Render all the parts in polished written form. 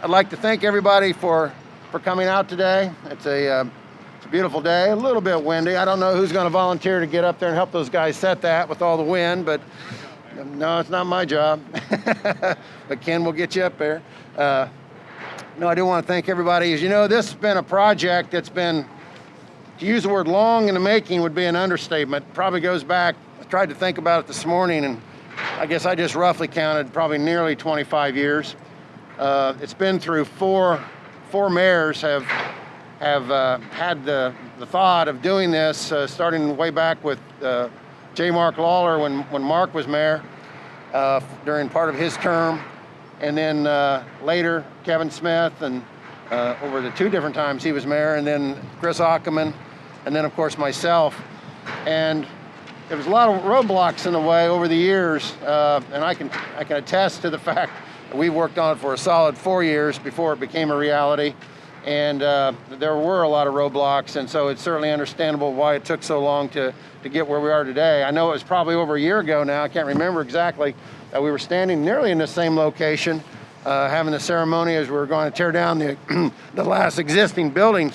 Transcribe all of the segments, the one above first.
I'd like to thank everybody for coming out today. It's a beautiful day, a little bit windy. I don't know who's going to volunteer to get up there and help those guys set that with all the wind, but no, it's not my job. But Ken will get you up there. No, I do want to thank everybody. As you know, this has been a project that's been, to use the word long in the making would be an understatement. Probably goes back, I tried to think about it this morning, and I guess I just roughly counted probably nearly 25 years. It's been through four mayors have had the thought of doing this, starting way back with J. Mark Lawler when Mark was mayor during part of his term, and then later Kevin Smith, and over the 2 different times he was mayor, and then Chris Ackerman, and then of course myself. And there was a lot of roadblocks in the way over the years, and I can attest to the fact that we worked on it for a solid 4 years before it became a reality. And there were a lot of roadblocks, and so it's certainly understandable why it took so long to get where we are today. I know it was probably over a year ago now, I can't remember exactly, that we were standing nearly in the same location, having the ceremony as we were going to tear down the last existing building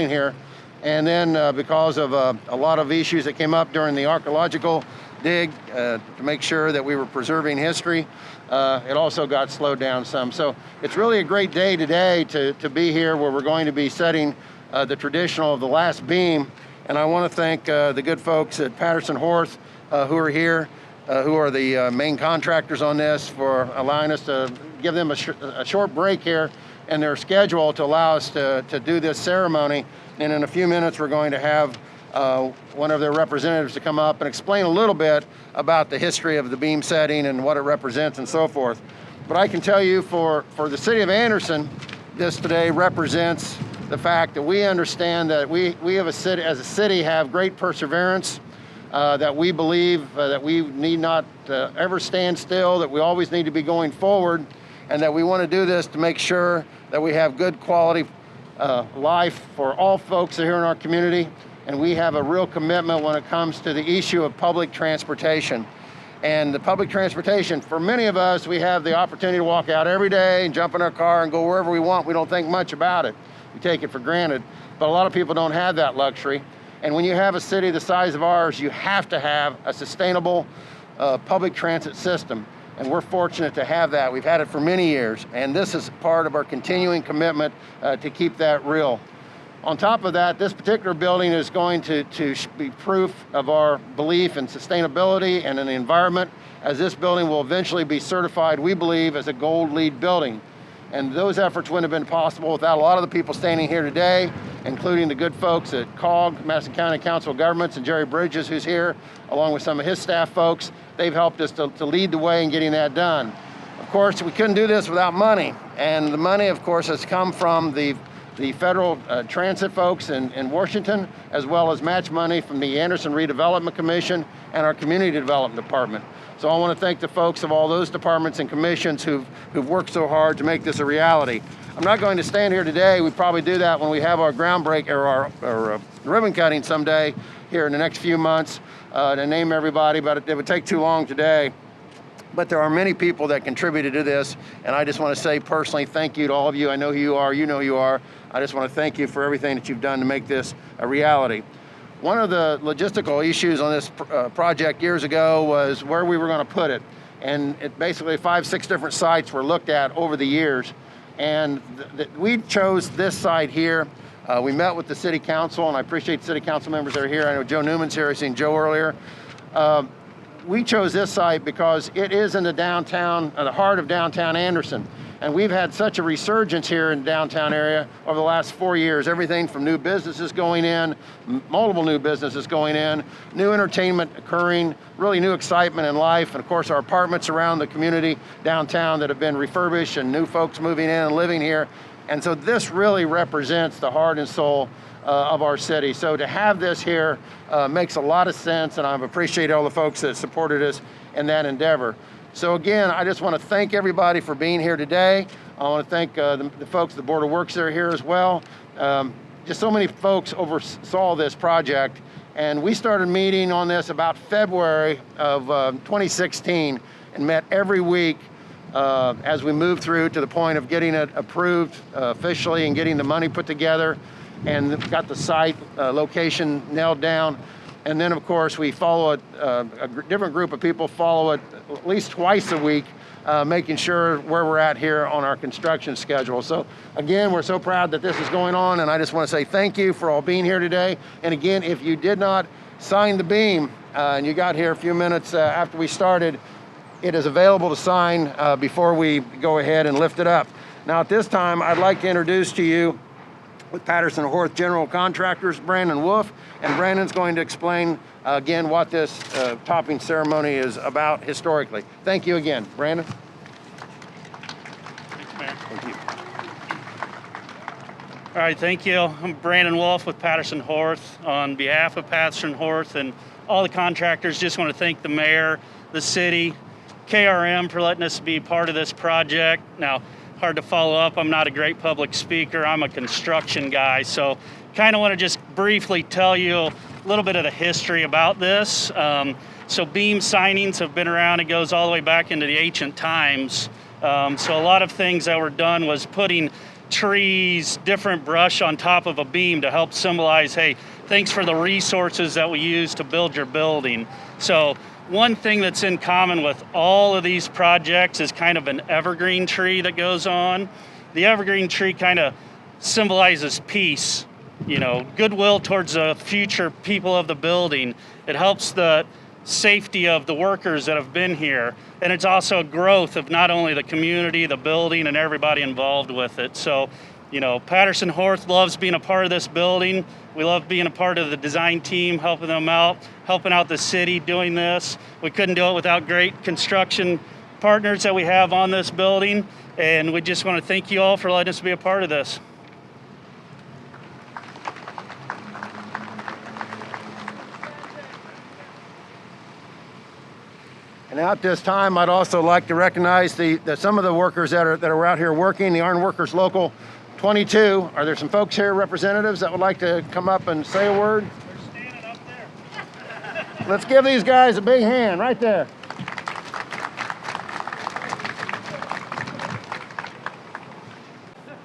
here. And then because of a lot of issues that came up during the archaeological dig to make sure that we were preserving history, it also got slowed down some. So it's really a great day today to be here, where we're going to be setting the traditional of the last beam. And I want to thank the good folks at Patterson-Horth who are here, who are the main contractors on this, for allowing us to give them a short break here in their schedule to allow us to do this ceremony. And in a few minutes, we're going to have one of their representatives to come up and explain a little bit about the history of the beam setting and what it represents and so forth. But I can tell you for the city of Anderson, this today represents the fact that we understand that we have as a city have great perseverance, that we believe that we need not ever stand still, that we always need to be going forward, and that we want to do this to make sure that we have good quality life for all folks here in our community. And we have a real commitment when it comes to the issue of public transportation. And the public transportation, for many of us, we have the opportunity to walk out every day and jump in our car and go wherever we want. We don't think much about it. We take it for granted. But a lot of people don't have that luxury. And when you have a city the size of ours, you have to have a sustainable public transit system. And we're fortunate to have that. We've had it for many years. And this is part of our continuing commitment to keep that real. On top of that, this particular building is going to be proof of our belief in sustainability and in the environment, as this building will eventually be certified, we believe, as a gold LEED building. And those efforts wouldn't have been possible without a lot of the people standing here today, including the good folks at COG, Madison County Council of Governments, and Jerry Bridges, who's here, along with some of his staff folks. They've helped us to lead the way in getting that done. Of course, we couldn't do this without money. And the money, of course, has come from the federal transit folks in Washington, as well as match money from the Anderson Redevelopment Commission and our Community Development Department. So I want to thank the folks of all those departments and commissions who've worked so hard to make this a reality. I'm not going to stand here today. We probably do that when we have our groundbreak or our ribbon cutting someday here in the next few months to name everybody, but it would take too long today. But there are many people that contributed to this, and I just want to say personally thank you to all of you. I know who you are, you know who you are. I just want to thank you for everything that you've done to make this a reality. One of the logistical issues on this project years ago was where we were going to put it. And it basically 5-6 different sites were looked at over the years. And we chose this site here. We met with the city council, and I appreciate the city council members that are here. I know Joe Newman's here, I've seen Joe earlier. We chose this site because it is in the downtown, the heart of downtown Anderson. And we've had such a resurgence here in the downtown area over the last 4 years. Everything from new businesses going in, multiple new businesses going in, new entertainment occurring, really new excitement in life, and of course our apartments around the community downtown that have been refurbished and new folks moving in and living here. And so this really represents the heart and soul of our city. So to have this here makes a lot of sense, and I've appreciated all the folks that supported us in that endeavor. So again, I just want to thank everybody for being here today. I want to thank the folks at the Board of Works that are here as well. Just so many folks oversaw this project, and we started meeting on this about February of 2016 and met every week as we move through to the point of getting it approved officially and getting the money put together and got the site location nailed down. And then, of course, we follow it, a different group of people follow it at least twice a week, making sure where we're at here on our construction schedule. So again, we're so proud that this is going on, and I just want to say thank you for all being here today. And again, if you did not sign the beam and you got here a few minutes after we started, it is available to sign before we go ahead and lift it up. Now at this time, I'd like to introduce to you with Patterson-Horth General Contractors, Brandon Wolfe, and Brandon's going to explain again what this topping ceremony is about historically. Thank you again, Brandon. Thanks, Mayor. Thank you. All right, thank you. I'm Brandon Wolfe with Patterson-Horth. On behalf of Patterson-Horth and all the contractors, just want to thank the mayor, the city, KRM for letting us be part of this project. Now, hard to follow up. I'm not a great public speaker. I'm a construction guy. So kind of want to just briefly tell you a little bit of the history about this. So beam signings have been around. It goes all the way back into the ancient times. So a lot of things that were done was putting trees, different brush on top of a beam to help symbolize, hey, thanks for the resources that we use to build your building. So one thing that's in common with all of these projects is kind of an evergreen tree that goes on. The evergreen tree kind of symbolizes peace, you know, goodwill towards the future people of the building. It helps the safety of the workers that have been here. And it's also a growth of not only the community, the building, and everybody involved with it. So, you know, Patterson-Horth loves being a part of this building. We love being a part of the design team, helping them out, helping out the city doing this. We couldn't do it without great construction partners that we have on this building. And we just want to thank you all for letting us be a part of this. And at this time, I'd also like to recognize some of the workers that are out here working, the Iron Workers Local 22. Are there some folks here, representatives, that would like to come up and say a word? They're standing up there. Let's give these guys a big hand right there.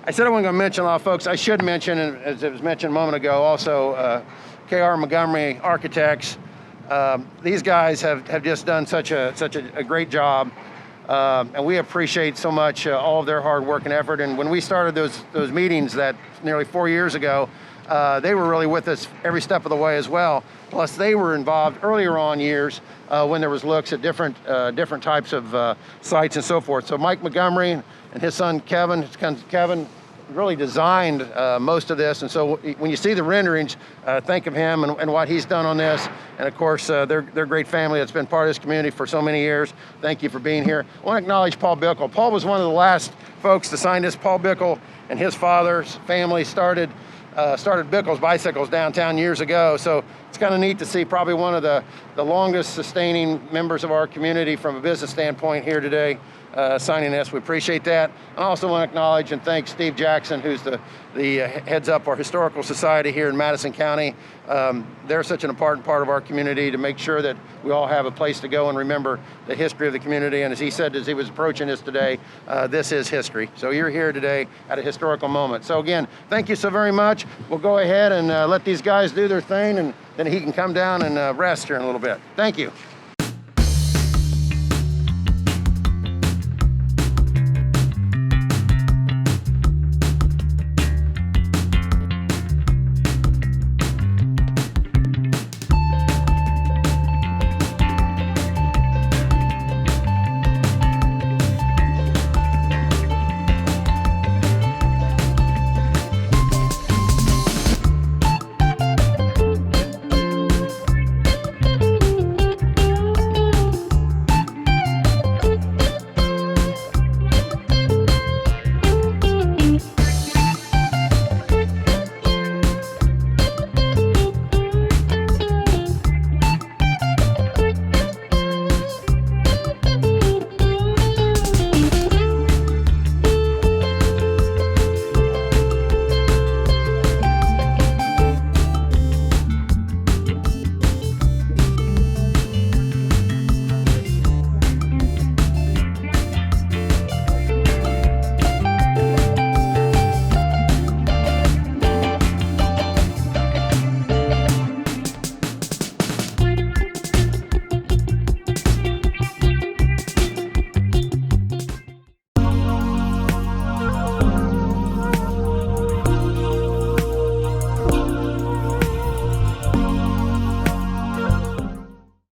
I said I wasn't going to mention a lot of folks. I should mention, as it was mentioned a moment ago, also Montgomery Architects. These guys have just done such a great job. And we appreciate so much all of their hard work and effort. And when we started those meetings that nearly 4 years ago, they were really with us every step of the way as well. Plus, they were involved earlier on years when there was looks at different types of sites and so forth. So Mike Montgomery and his son Kevin really designed most of this. And so when you see the renderings, think of him and what he's done on this. And of course, they're a great family that's been part of this community for so many years. Thank you for being here. I want to acknowledge Paul Bickle. Paul was one of the last folks to sign this. Paul Bickle and his father's family started Bickle's Bicycles downtown years ago. So it's kind of neat to see probably one of the longest sustaining members of our community from a business standpoint here today signing this. We appreciate that. I also want to acknowledge and thank Steve Jackson, who's the heads up our historical society here in Madison County. They're such an important part of our community to make sure that we all have a place to go and remember the history of the community. And as he said, as he was approaching this today, this is history. So you're here today at a historical moment. So again, thank you so very much. We'll go ahead and let these guys do their thing, and then he can come down and rest here in a little bit. Thank you.